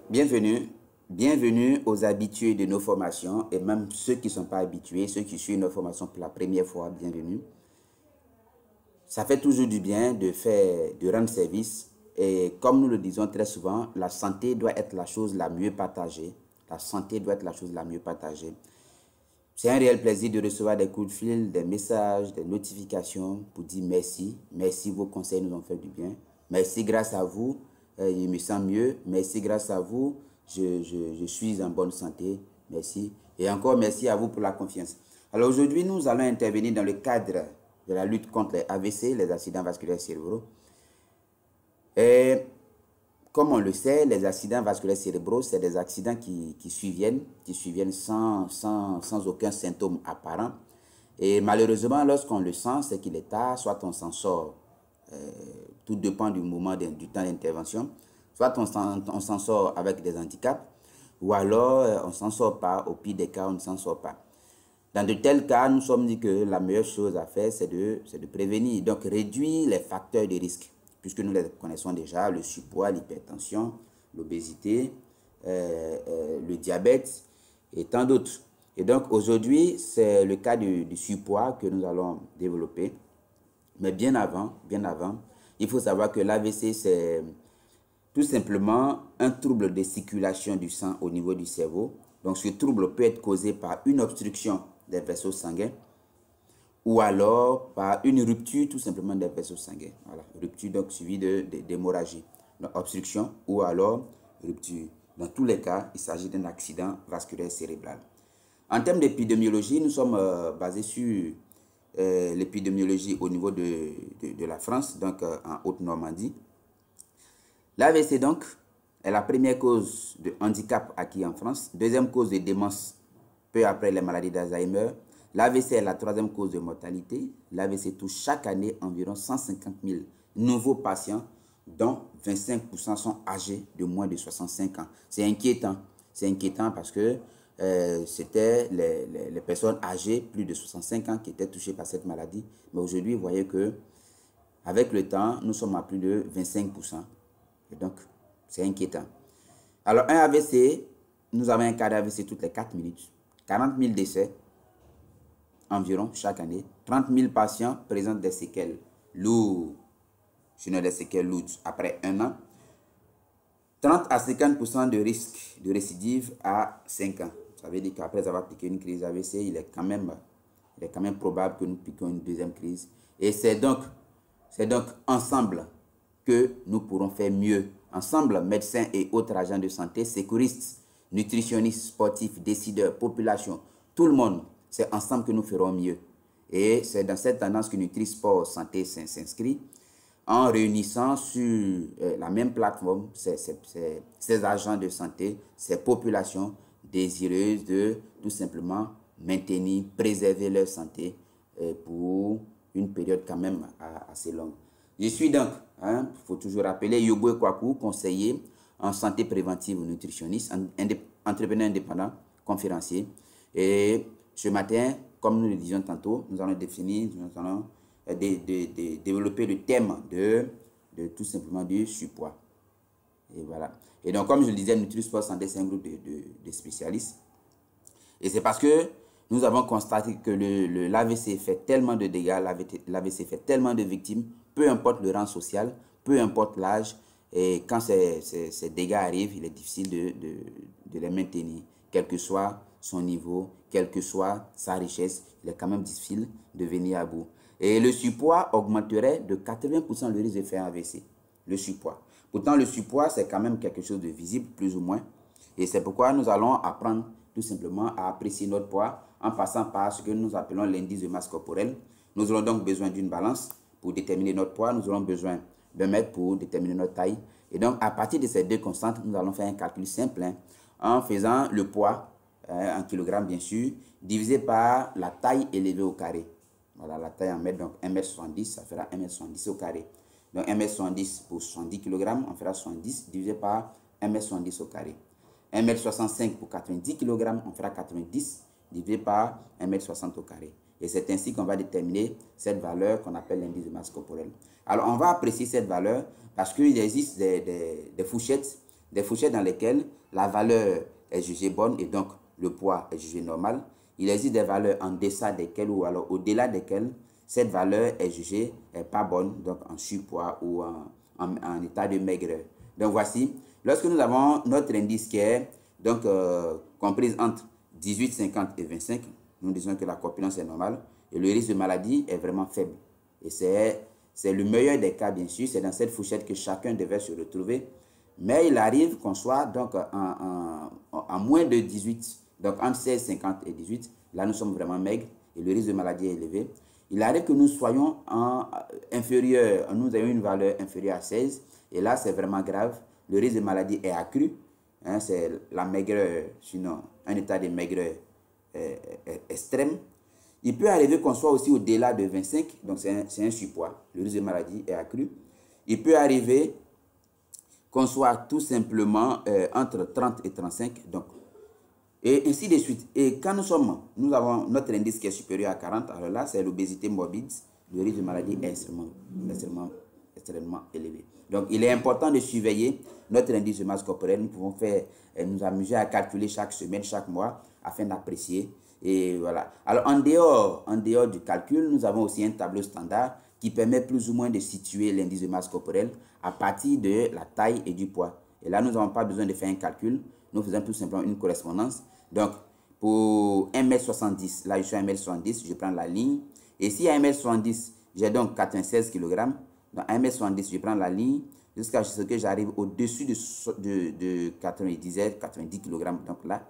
Bienvenue, bienvenue aux habitués de nos formations et même ceux qui ne sont pas habitués, ceux qui suivent nos formations pour la première fois, bienvenue. Ça fait toujours du bien de rendre service et comme nous le disons très souvent, la santé doit être la chose la mieux partagée. La santé doit être la chose la mieux partagée. C'est un réel plaisir de recevoir des coups de fil, des messages, des notifications pour dire merci. Merci, vos conseils nous ont fait du bien. Merci, grâce à vous, je me sens mieux. Merci, grâce à vous, je suis en bonne santé. Merci. Et encore merci à vous pour la confiance. Alors aujourd'hui, nous allons intervenir dans le cadre de la lutte contre les AVC, les accidents vasculaires cérébraux. Et comme on le sait, les accidents vasculaires cérébraux, c'est des accidents qui surviennent sans aucun symptôme apparent. Et malheureusement, lorsqu'on le sent, c'est qu'il est tard, soit on s'en sort, tout dépend du moment, du temps d'intervention, soit on s'en sort avec des handicaps, ou alors on ne s'en sort pas, au pire des cas, on ne s'en sort pas. Dans de tels cas, nous sommes dit que la meilleure chose à faire, c'est de prévenir, donc réduire les facteurs de risque, puisque nous les connaissons déjà, le surpoids, l'hypertension, l'obésité, le diabète et tant d'autres. Et donc aujourd'hui, c'est le cas du surpoids que nous allons développer. Mais bien avant, il faut savoir que l'AVC, c'est tout simplement un trouble de circulation du sang au niveau du cerveau. Donc ce trouble peut être causé par une obstruction des vaisseaux sanguins ou alors par une rupture tout simplement des vaisseaux sanguins. Voilà, rupture donc suivie d'hémorragie. Donc obstruction ou alors rupture. Dans tous les cas, il s'agit d'un accident vasculaire cérébral. En termes d'épidémiologie, nous sommes basés sur l'épidémiologie au niveau de la France, donc en Haute-Normandie. L'AVC donc est la première cause de handicap acquis en France, deuxième cause de démence peu après les maladies d'Alzheimer. L'AVC est la troisième cause de mortalité. L'AVC touche chaque année environ 150 000 nouveaux patients, dont 25% sont âgés de moins de 65 ans. C'est inquiétant. C'est inquiétant parce que c'était les personnes âgées, plus de 65 ans, qui étaient touchées par cette maladie. Mais aujourd'hui, vous voyez que avec le temps, nous sommes à plus de 25%. Et donc, c'est inquiétant. Alors, un AVC, nous avons un cas d'AVC toutes les 4 minutes. 40 000 décès environ chaque année. 30 000 patients présentent des séquelles lourdes, sinon des séquelles lourdes après un an. 30 à 50% de risque de récidive à 5 ans. Ça veut dire qu'après avoir piqué une crise AVC, il est quand même probable que nous piquions une deuxième crise. Et c'est donc ensemble que nous pourrons faire mieux. Ensemble, médecins et autres agents de santé, sécuristes, nutritionnistes, sportifs, décideurs, population, tout le monde, c'est ensemble que nous ferons mieux. Et c'est dans cette tendance que Nutri-Sport Santé s'inscrit en réunissant sur la même plateforme ces agents de santé, ces populations désireuses de tout simplement maintenir, préserver leur santé pour une période quand même assez longue. Je suis donc, il faut toujours rappeler, Yoboué Kwaku, conseiller en santé préventive ou nutritionniste, entrepreneur indépendant, conférencier. Et ce matin, comme nous le disions tantôt, nous allons développer le thème de tout simplement du surpoids. Et voilà. Et donc, comme je le disais, Nutri-Sport Santé, c'est un groupe de spécialistes. Et c'est parce que nous avons constaté que l'AVC fait tellement de dégâts, l'AVC fait tellement de victimes, peu importe le rang social, peu importe l'âge, et quand ces dégâts arrivent, il est difficile de les maintenir, quel que soit son niveau, quelle que soit sa richesse, il est quand même difficile de venir à bout. Et le surpoids augmenterait de 80% le risque de faire un AVC, le surpoids. Pourtant, le surpoids, c'est quand même quelque chose de visible, plus ou moins. Et c'est pourquoi nous allons apprendre tout simplement à apprécier notre poids en passant par ce que nous appelons l'indice de masse corporelle. Nous aurons donc besoin d'une balance pour déterminer notre poids. Nous aurons besoin d'un mètre pour déterminer notre taille. Et donc, à partir de ces deux constantes, nous allons faire un calcul simple en faisant le poids, en kilogrammes bien sûr, divisé par la taille élevée au carré. Voilà, la taille en mètres, donc 1,70 m, ça fera 1,70 m au carré. Donc 1,70 m pour 70 kg, on fera 70 divisé par 1,70 m au carré. 1,65 m pour 90 kg, on fera 90 divisé par 1,60 m au carré. Et c'est ainsi qu'on va déterminer cette valeur qu'on appelle l'indice de masse corporelle. Alors, on va apprécier cette valeur parce qu'il existe des fourchettes des fourchettes dans lesquelles la valeur est jugée bonne et donc le poids est jugé normal. Il existe des valeurs en deçà desquelles ou alors au-delà desquelles cette valeur est jugée pas bonne, donc en surpoids ou en état de maigreur. Donc voici, lorsque nous avons notre indice qui est donc comprise entre 18, 50 et 25, nous disons que la corpulence est normale et le risque de maladie est vraiment faible. Et c'est le meilleur des cas, bien sûr, c'est dans cette fourchette que chacun devait se retrouver. Mais il arrive qu'on soit donc en moins de 18, donc entre 16, 50 et 18, là nous sommes vraiment maigres et le risque de maladie est élevé. Il arrive que nous soyons nous ayons une valeur inférieure à 16 et là c'est vraiment grave, le risque de maladie est accru, hein, c'est la maigreur, sinon un état de maigreur extrême. Il peut arriver qu'on soit aussi au-delà de 25, donc c'est un surpoids, le risque de maladie est accru. Il peut arriver qu'on soit tout simplement entre 30 et 35, donc, et ainsi de suite. Et quand nous avons notre indice qui est supérieur à 40, alors là, c'est l'obésité morbide, le risque de maladie est extrêmement élevé. Donc, il est important de surveiller notre indice de masse corporelle. Nous pouvons nous amuser à calculer chaque semaine, chaque mois, afin d'apprécier. Et voilà. Alors, en dehors du calcul, nous avons aussi un tableau standard qui permet plus ou moins de situer l'indice de masse corporelle à partir de la taille et du poids. Et là, nous n'avons pas besoin de faire un calcul. Nous faisons tout simplement une correspondance. Donc, pour 1m70, là, je suis à 1m70, je prends la ligne. Et si à 1m70, j'ai donc 96 kg, donc à 1m70, je prends la ligne jusqu'à ce que j'arrive au-dessus de 90 kg. Donc là,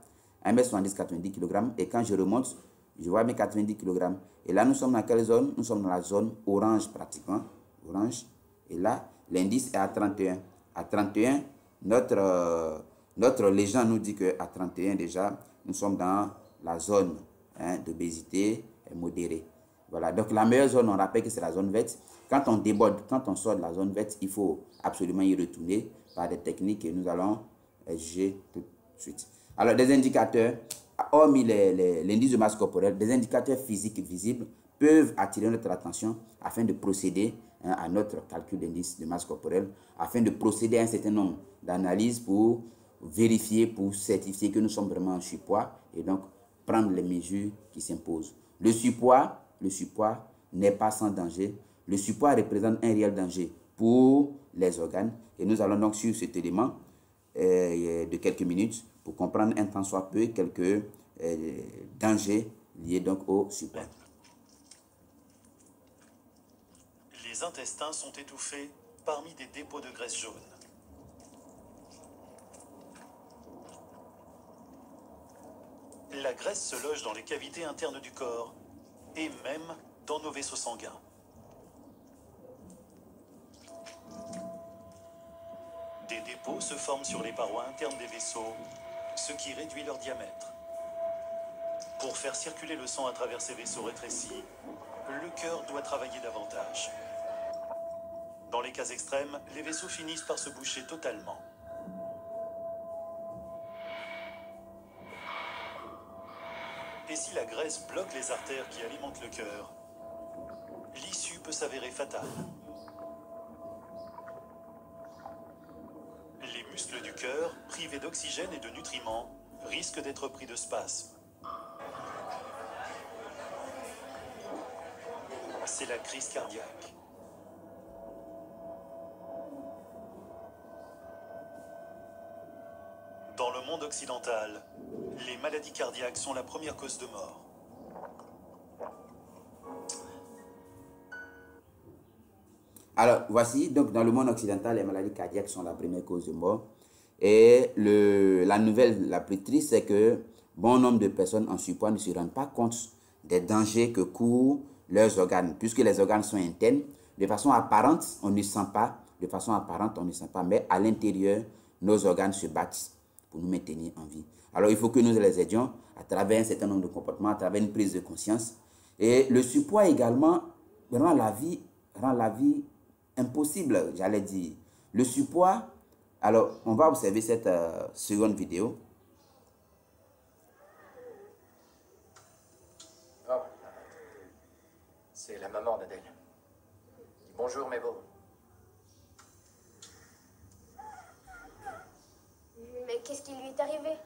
1m70, 90 kg. Et quand je remonte, je vois mes 90 kg. Et là, nous sommes dans quelle zone? Nous sommes dans la zone orange pratiquement. Orange. Et là, l'indice est à 31. À 31, notre légende nous dit qu'à 31 déjà, nous sommes dans la zone d'obésité modérée. Voilà, donc la meilleure zone, on rappelle que c'est la zone verte. Quand on déborde, quand on sort de la zone verte, il faut absolument y retourner par des techniques que nous allons juger tout de suite. Alors, des indicateurs, hormis l'indice de masse corporelle, des indicateurs physiques visibles peuvent attirer notre attention afin de procéder à notre calcul d'indice de masse corporelle, afin de procéder à un certain nombre d'analyses pour vérifier, pour certifier que nous sommes vraiment en surpoids et donc prendre les mesures qui s'imposent. Le surpoids n'est pas sans danger. Le surpoids représente un réel danger pour les organes et nous allons donc sur cet élément de quelques minutes pour comprendre un tant soit peu quelques dangers liés donc au surpoids. Les intestins sont étouffés parmi des dépôts de graisse jaune. La graisse se loge dans les cavités internes du corps et même dans nos vaisseaux sanguins. Des dépôts se forment sur les parois internes des vaisseaux, ce qui réduit leur diamètre. Pour faire circuler le sang à travers ces vaisseaux rétrécis, le cœur doit travailler davantage. Dans les cas extrêmes, les vaisseaux finissent par se boucher totalement. Et si la graisse bloque les artères qui alimentent le cœur, l'issue peut s'avérer fatale. Les muscles du cœur, privés d'oxygène et de nutriments, risquent d'être pris de spasmes. C'est la crise cardiaque. Dans le monde occidental, les maladies cardiaques sont la première cause de mort. Alors, voici, donc dans le monde occidental, les maladies cardiaques sont la première cause de mort. Et la nouvelle la plus triste, c'est que bon nombre de personnes en surpoids ne se rendent pas compte des dangers que courent leurs organes, puisque les organes sont internes. De façon apparente, on ne sent pas, mais à l'intérieur, nos organes se battent pour nous maintenir en vie. Alors, il faut que nous les aidions à travers un certain nombre de comportements, à travers une prise de conscience. Et le surpoids également rend la vie impossible, j'allais dire. Le surpoids, alors on va observer cette seconde vidéo. Oh, c'est la maman d'Adèle. Dis bonjour, mes beaux. qu'est-ce qui lui est arrivé?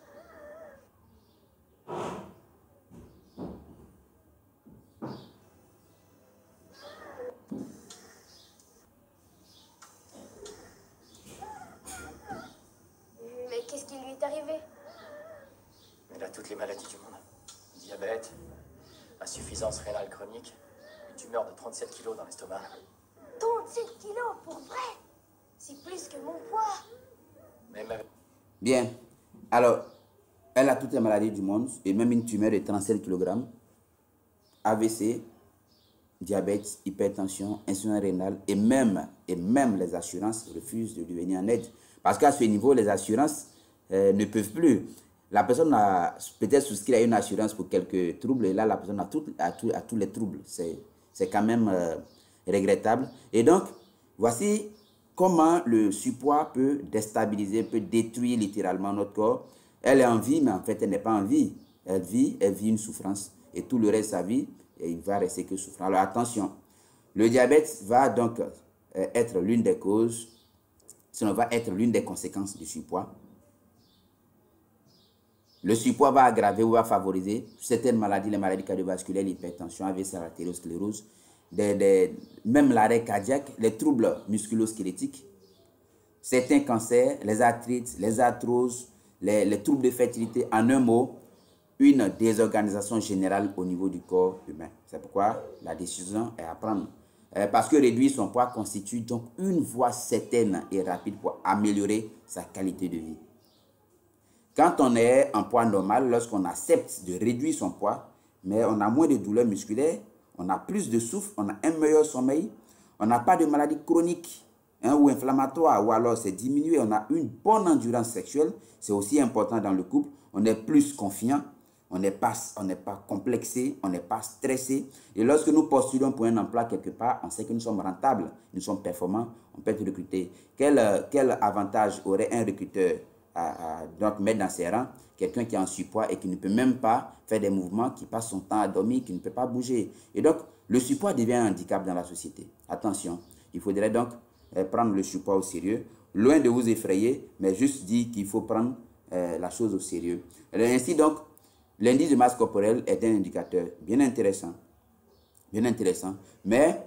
Mais qu'est-ce qui lui est arrivé? Elle a toutes les maladies du monde. Diabète, insuffisance rénale chronique, une tumeur de 37 kilos dans l'estomac. 37 kilos, pour vrai? C'est plus que mon poids. Même avec... Bien. Alors, elle a toutes les maladies du monde et même une tumeur de 37 kg, AVC, diabète, hypertension, insuffisance rénale et même les assurances refusent de lui venir en aide. Parce qu'à ce niveau, les assurances ne peuvent plus. La personne a peut-être souscrit à une assurance pour quelques troubles et là, la personne a tous les troubles. C'est quand même regrettable. Et donc, voici comment le surpoids peut déstabiliser, peut détruire littéralement notre corps. Elle est en vie, mais en fait, elle n'est pas en vie. Elle vit une souffrance. Et tout le reste de sa vie, il va rester que souffrant. Alors attention, le diabète va donc être l'une des causes, sinon va être l'une des conséquences du surpoids. Le surpoids va aggraver ou va favoriser certaines maladies, les maladies cardiovasculaires, l'hypertension, AVC, l'artériosclérose, même l'arrêt cardiaque, les troubles musculo-squelettiques, certains cancers, les arthrites, les arthroses, les troubles de fertilité, en un mot, une désorganisation générale au niveau du corps humain. C'est pourquoi la décision est à prendre. Parce que réduire son poids constitue donc une voie certaine et rapide pour améliorer sa qualité de vie. Quand on est en poids normal, lorsqu'on accepte de réduire son poids, mais on a moins de douleurs musculaires, on a plus de souffle, on a un meilleur sommeil, on n'a pas de maladie chronique ou inflammatoire, ou alors c'est diminué, on a une bonne endurance sexuelle, c'est aussi important dans le couple, on est plus confiant, on n'est pas complexé, on n'est pas stressé. Et lorsque nous postulons pour un emploi quelque part, on sait que nous sommes rentables, nous sommes performants, on peut être recruté. Quel avantage aurait un recruteur donc mettre dans ses rangs quelqu'un qui est en surpoids et qui ne peut même pas faire des mouvements, qui passe son temps à dormir, qui ne peut pas bouger. Et donc, le surpoids devient un handicap dans la société. Attention, il faudrait donc prendre le surpoids au sérieux, loin de vous effrayer, mais juste dire qu'il faut prendre la chose au sérieux. Et ainsi donc, l'indice de masse corporelle est un indicateur bien intéressant, mais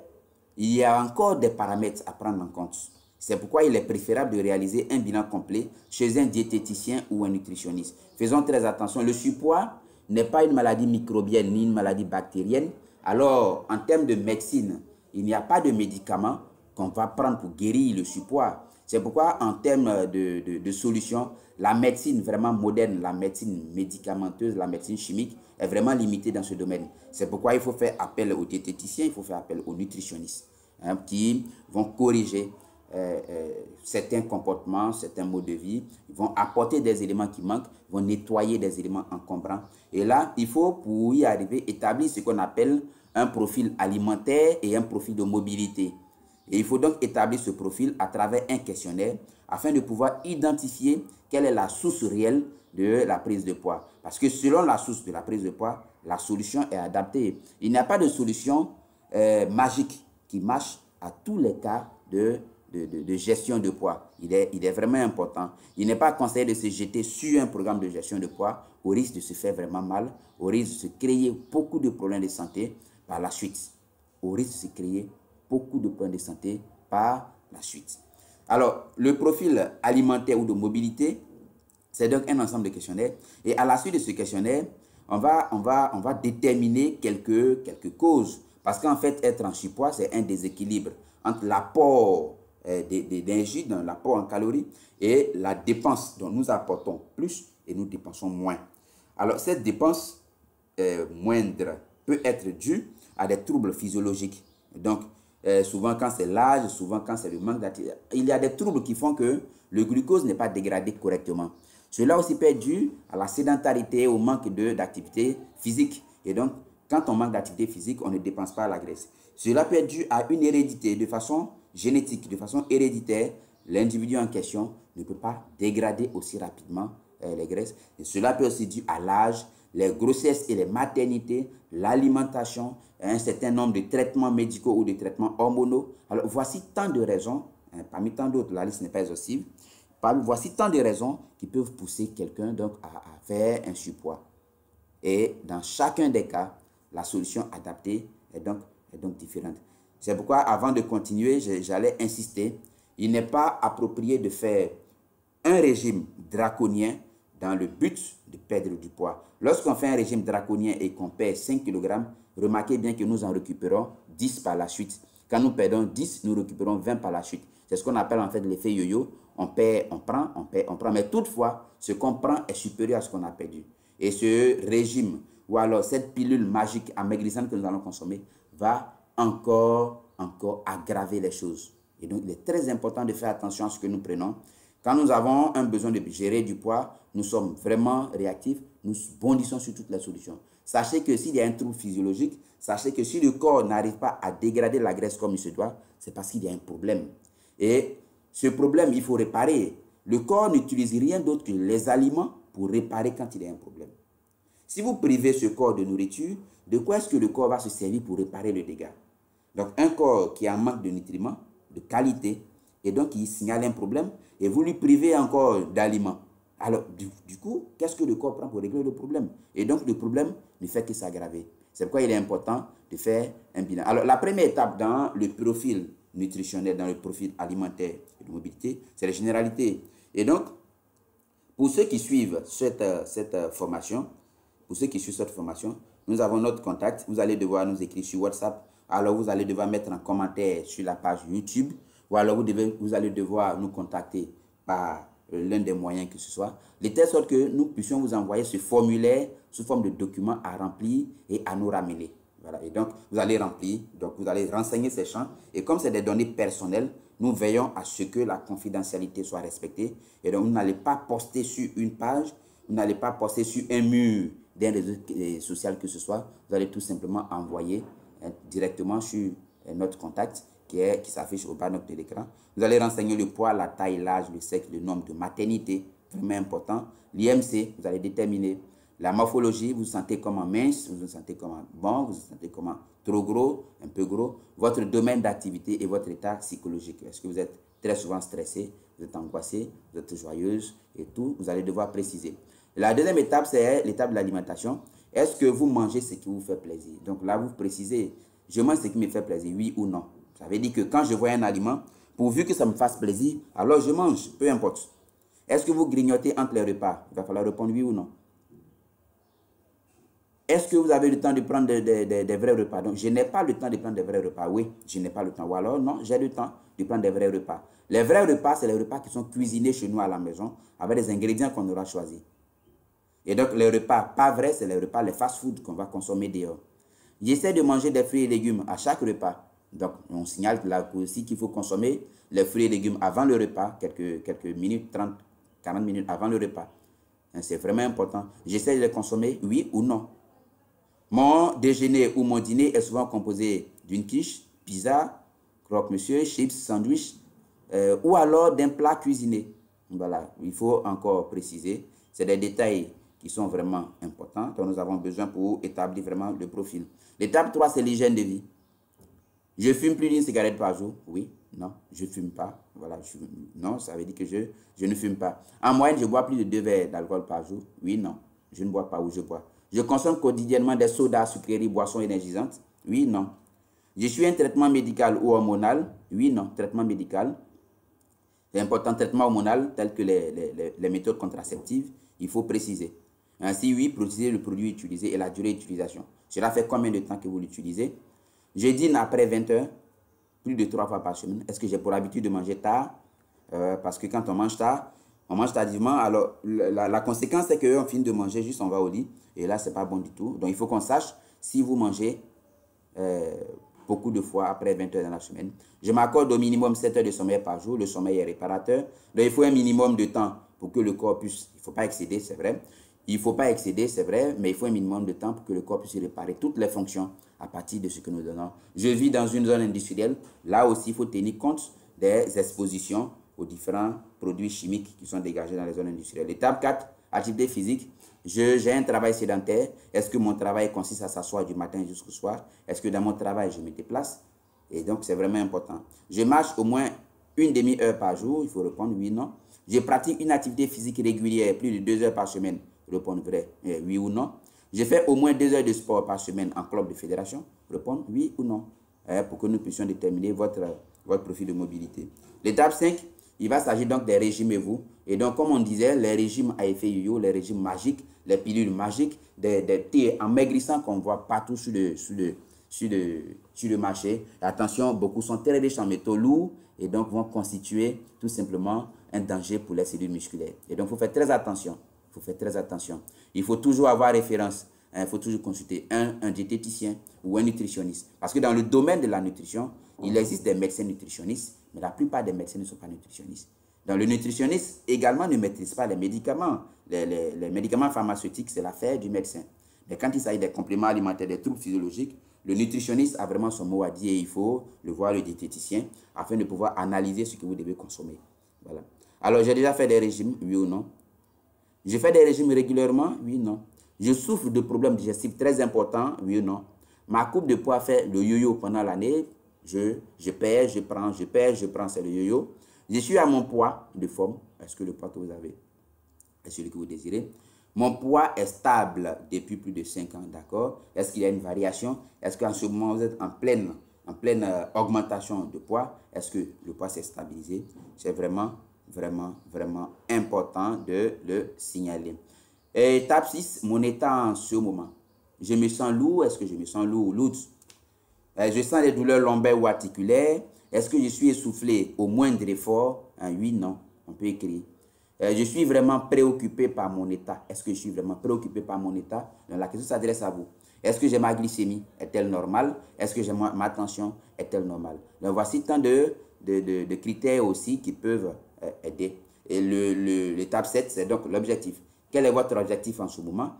il y a encore des paramètres à prendre en compte. C'est pourquoi il est préférable de réaliser un bilan complet chez un diététicien ou un nutritionniste. Faisons très attention, le surpoids n'est pas une maladie microbienne ni une maladie bactérienne. Alors, en termes de médecine, il n'y a pas de médicament qu'on va prendre pour guérir le surpoids. C'est pourquoi, en termes de solutions, la médecine vraiment moderne, la médecine médicamenteuse, la médecine chimique est vraiment limitée dans ce domaine. C'est pourquoi il faut faire appel aux diététiciens, il faut faire appel aux nutritionnistes qui vont corriger certains comportements, certains modes de vie, ils vont apporter des éléments qui manquent, vont nettoyer des éléments encombrants. Et là, il faut, pour y arriver, établir ce qu'on appelle un profil alimentaire et un profil de mobilité. Et il faut donc établir ce profil à travers un questionnaire afin de pouvoir identifier quelle est la source réelle de la prise de poids. Parce que selon la source de la prise de poids, la solution est adaptée. Il n'y a pas de solution magique qui marche à tous les cas de gestion de poids. Il est vraiment important. Il n'est pas conseillé de se jeter sur un programme de gestion de poids au risque de se faire vraiment mal, au risque de se créer beaucoup de problèmes de santé par la suite. Au risque de se créer beaucoup de problèmes de santé par la suite. Alors, le profil alimentaire ou de mobilité, c'est donc un ensemble de questionnaires. Et à la suite de ce questionnaire, on va déterminer quelques causes. Parce qu'en fait, être en surpoids, c'est un déséquilibre entre l'apport d'énergie, l'apport en calories, et la dépense dont nous apportons plus et nous dépensons moins. Alors, cette dépense moindre peut être due à des troubles physiologiques. Donc, souvent quand c'est l'âge, souvent quand c'est le manque d'activité, il y a des troubles qui font que le glucose n'est pas dégradé correctement. Cela aussi peut être dû à la sédentarité, au manque d'activité physique. Et donc, quand on manque d'activité physique, on ne dépense pas la graisse. Cela peut être dû à une hérédité de façon génétique, de façon héréditaire. L'individu en question ne peut pas dégrader aussi rapidement les graisses. Et cela peut aussi être dû à l'âge, les grossesses et les maternités, l'alimentation, un certain nombre de traitements médicaux ou de traitements hormonaux. Alors, voici tant de raisons, parmi tant d'autres, la liste n'est pas exhaustive, Voici tant de raisons qui peuvent pousser quelqu'un donc à faire un surpoids. Et dans chacun des cas, la solution adaptée est donc différente. C'est pourquoi, avant de continuer, j'allais insister, il n'est pas approprié de faire un régime draconien dans le but de perdre du poids. Lorsqu'on fait un régime draconien et qu'on perd 5 kg, remarquez bien que nous en récupérons 10 par la suite. Quand nous perdons 10, nous récupérons 20 par la suite. C'est ce qu'on appelle en fait l'effet yo-yo. On perd, on prend, on perd, on prend. Mais toutefois, ce qu'on prend est supérieur à ce qu'on a perdu. Et ce régime, ou alors cette pilule magique amaigrissante que nous allons consommer, va encore aggraver les choses. Et donc, il est très important de faire attention à ce que nous prenons. Quand nous avons un besoin de gérer du poids, nous sommes vraiment réactifs, nous bondissons sur toutes les solutions. Sachez que s'il y a un trouble physiologique, sachez que si le corps n'arrive pas à dégrader la graisse comme il se doit, c'est parce qu'il y a un problème. Et ce problème, il faut réparer. Le corps n'utilise rien d'autre que les aliments pour réparer quand il y a un problème. Si vous privez ce corps de nourriture, de quoi est-ce que le corps va se servir pour réparer le dégât? Donc, un corps qui a un manque de nutriments, de qualité, et donc il signale un problème, et vous lui privez encore d'aliments. Alors, du coup, qu'est-ce que le corps prend pour régler le problème? Et donc, le problème ne fait que s'aggraver. C'est pourquoi il est important de faire un bilan. Alors, la première étape dans le profil nutritionnel, dans le profil alimentaire et de mobilité, c'est la généralité. Et donc, pour ceux qui suivent cette formation, nous avons notre contact. Vous allez devoir nous écrire sur WhatsApp. Alors, vous allez devoir mettre un commentaire sur la page YouTube. Ou alors, vous allez devoir nous contacter par l'un des moyens que ce soit, de telle sorte que nous puissions vous envoyer ce formulaire sous forme de document à remplir et à nous ramener. Voilà. Et donc, vous allez remplir, donc vous allez renseigner ces champs. Et comme c'est des données personnelles, nous veillons à ce que la confidentialité soit respectée. Et donc, vous n'allez pas poster sur une page, vous n'allez pas poster sur un mur d'un réseau social que ce soit. Vous allez tout simplement envoyer directement sur notre contact qui s'affiche au bas de l'écran. Vous allez renseigner le poids, la taille, l'âge, le sexe, le nombre de maternité, vraiment important. L'IMC, vous allez déterminer. La morphologie, vous vous sentez comment mince, vous vous sentez comment bon, vous vous sentez comment trop gros, un peu gros. Votre domaine d'activité et votre état psychologique. Est-ce que vous êtes très souvent stressé, vous êtes angoissé, vous êtes joyeuse et tout, vous allez devoir préciser. La deuxième étape, c'est l'étape de l'alimentation. Est-ce que vous mangez ce qui vous fait plaisir? Donc là, vous précisez, je mange ce qui me fait plaisir, oui ou non. Ça veut dire que quand je vois un aliment, pourvu que ça me fasse plaisir, alors je mange, peu importe. Est-ce que vous grignotez entre les repas? Il va falloir répondre oui ou non. Est-ce que vous avez le temps de prendre des vrais repas? Donc, je n'ai pas le temps de prendre des vrais repas. Oui, je n'ai pas le temps. Ou alors, non, j'ai le temps de prendre des vrais repas. Les vrais repas, c'est les repas qui sont cuisinés chez nous à la maison avec des ingrédients qu'on aura choisis. Et donc, les repas pas vrais, c'est les repas, les fast-food qu'on va consommer dehors. J'essaie de manger des fruits et légumes à chaque repas. Donc, on signale là aussi qu'il faut consommer les fruits et légumes avant le repas, quelques minutes, 30, 40 minutes avant le repas. C'est vraiment important. J'essaie de les consommer, oui ou non. Mon déjeuner ou mon dîner est souvent composé d'une quiche, pizza, croque-monsieur, chips, sandwich, ou alors d'un plat cuisiné. Voilà, il faut encore préciser. C'est des détails qui sont vraiment importants, dont nous avons besoin pour établir vraiment le profil. L'étape 3, c'est l'hygiène de vie. Je fume plus d'une cigarette par jour? Oui, non, je ne fume pas. Voilà, non, ça veut dire que je ne fume pas. En moyenne, je bois plus de 2 verres d'alcool par jour? Oui, non, je ne bois pas ou je bois. Je consomme quotidiennement des sodas, sucreries, boissons énergisantes? Oui, non. Je suis un traitement médical ou hormonal? Oui, non, traitement médical. C'est important, traitement hormonal, tel que les méthodes contraceptives, il faut préciser. Ainsi, oui, préciser le produit utilisé et la durée d'utilisation. Cela fait combien de temps que vous l'utilisez? Je dîne après 20 heures, plus de 3 fois par semaine. Est-ce que j'ai pour habitude de manger tard? Parce que quand on mange tardivement. Alors, la conséquence, c'est qu'on finit de manger, juste on va au lit. Et là, ce n'est pas bon du tout. Donc, il faut qu'on sache si vous mangez beaucoup de fois après 20 heures dans la semaine. Je m'accorde au minimum 7 heures de sommeil par jour. Le sommeil est réparateur. Donc, il faut un minimum de temps pour que le corps puisse... Il ne faut pas excéder, c'est vrai. Il ne faut pas excéder, c'est vrai, mais il faut un minimum de temps pour que le corps puisse réparer toutes les fonctions à partir de ce que nous donnons. Je vis dans une zone industrielle. Là aussi, il faut tenir compte des expositions aux différents produits chimiques qui sont dégagés dans les zones industrielles. Étape 4, activité physique. J'ai un travail sédentaire. Est-ce que mon travail consiste à s'asseoir du matin jusqu'au soir? Est-ce que dans mon travail, je me déplace? Et donc, c'est vraiment important. Je marche au moins une demi-heure par jour. Il faut répondre oui, non. Je pratique une activité physique régulière, plus de 2 heures par semaine. Répondre vrai, oui ou non. Je fais au moins 2 heures de sport par semaine en club de fédération. Répondre oui ou non. Pour que nous puissions déterminer votre profil de mobilité. L'étape 5, il va s'agir donc des régimes et vous. Et donc, comme on disait, les régimes à effet yo-yo, les régimes magiques, les pilules magiques, des thés amaigrissants qu'on voit partout sur le marché. Attention, beaucoup sont très riches en métaux lourds et donc vont constituer tout simplement un danger pour les cellules musculaires. Et donc, il faut faire très attention. Il faut faire très attention. Il faut toujours avoir référence. Il faut toujours consulter un diététicien ou un nutritionniste. Parce que dans le domaine de la nutrition, il existe des médecins nutritionnistes, mais la plupart des médecins ne sont pas nutritionnistes. Donc le nutritionniste également ne maîtrise pas les médicaments. Les médicaments pharmaceutiques, c'est l'affaire du médecin. Mais quand il s'agit des compléments alimentaires, des troubles physiologiques, le nutritionniste a vraiment son mot à dire et il faut le voir, le diététicien, afin de pouvoir analyser ce que vous devez consommer. Voilà. Alors, j'ai déjà fait des régimes, oui ou non? Je fais des régimes régulièrement, oui ou non? Je souffre de problèmes digestifs très importants, oui ou non? Ma courbe de poids fait le yo-yo pendant l'année. Je perds, je prends, je perds, je prends, c'est le yo-yo. Je suis à mon poids de forme. Est-ce que le poids que vous avez est celui que vous désirez? Mon poids est stable depuis plus de 5 ans, d'accord? Est-ce qu'il y a une variation? Est-ce qu'en ce moment, vous êtes en pleine augmentation de poids? Est-ce que le poids s'est stabilisé? C'est vraiment important de le signaler. Et étape 6, mon état en ce moment. Je me sens lourd. Est-ce que je me sens lourd ou lourde? Je sens des douleurs lombaires ou articulaires. Est-ce que je suis essoufflé au moindre effort? Oui, non. On peut écrire. Je suis vraiment préoccupé par mon état. Est-ce que je suis vraiment préoccupé par mon état? Donc, la question s'adresse à vous. Est-ce que j'ai ma glycémie? Est-elle normale? Est-ce que j'ai ma tension? Est-elle normale? Donc, voici tant de critères aussi qui peuvent aider. Et l'étape 7, c'est donc l'objectif. Quel est votre objectif en ce moment?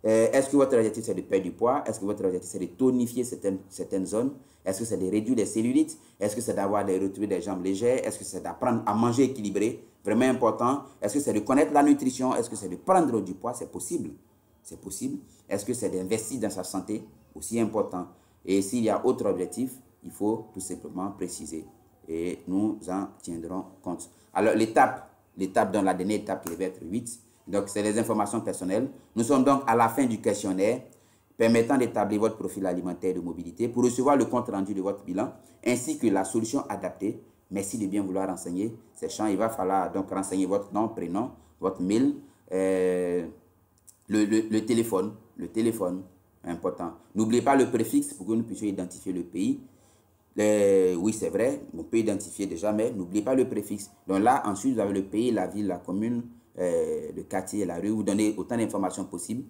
Est-ce que votre objectif, c'est de perdre du poids? Est-ce que votre objectif, c'est de tonifier certaines zones? Est-ce que c'est de réduire les cellulites? Est-ce que c'est retrouver des jambes légères? Est-ce que c'est d'apprendre à manger équilibré? Vraiment important. Est-ce que c'est de connaître la nutrition? Est-ce que c'est de prendre du poids? C'est possible. C'est possible. Est-ce que c'est d'investir dans sa santé? Aussi important. Et s'il y a autre objectif, il faut tout simplement préciser. Et nous en tiendrons compte. Alors, l'étape dans la dernière étape qui devait être 8, donc c'est les informations personnelles. Nous sommes donc à la fin du questionnaire permettant d'établir votre profil alimentaire de mobilité pour recevoir le compte rendu de votre bilan ainsi que la solution adaptée. Merci de bien vouloir renseigner ces champs. Il va falloir donc renseigner votre nom, prénom, votre mail, le téléphone, important. N'oubliez pas le préfixe pour que nous puissions identifier le pays. Oui, c'est vrai, on peut identifier déjà, mais n'oubliez pas le préfixe. Donc là, ensuite, vous avez le pays, la ville, la commune, le quartier, la rue. Vous donnez autant d'informations possibles.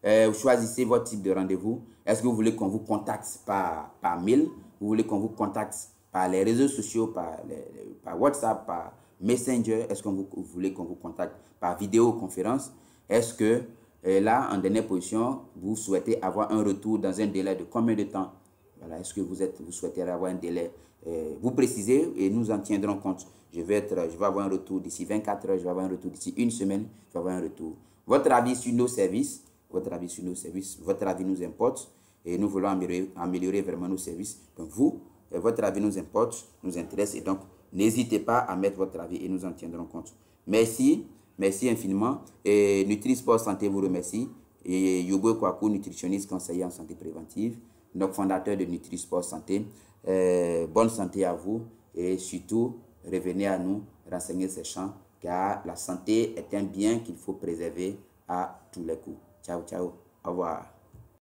Vous choisissez votre type de rendez-vous. Est-ce que vous voulez qu'on vous contacte par mail? Vous voulez qu'on vous contacte par les réseaux sociaux, par WhatsApp, par Messenger? Est-ce que vous voulez qu'on vous contacte par vidéoconférence? Est-ce que là, en dernière position, vous souhaitez avoir un retour dans un délai de combien de temps? Voilà, est-ce que vous souhaitez avoir un délai? Vous précisez et nous en tiendrons compte. Je vais avoir un retour d'ici 24 heures, je vais avoir un retour d'ici une semaine, je vais avoir un retour. Votre avis sur nos services, votre avis nous importe et nous voulons améliorer vraiment nos services. Donc votre avis nous importe, nous intéresse et donc n'hésitez pas à mettre votre avis et nous en tiendrons compte. Merci infiniment. Et Nutri-Sport Santé vous remercie. Et Yogo Kwaku, nutritionniste conseiller en santé préventive, notre fondateur de Nutri-Sport Santé. Bonne santé à vous et surtout, revenez à nous renseigner ces champs car la santé est un bien qu'il faut préserver à tous les coups. Ciao, ciao. Au revoir.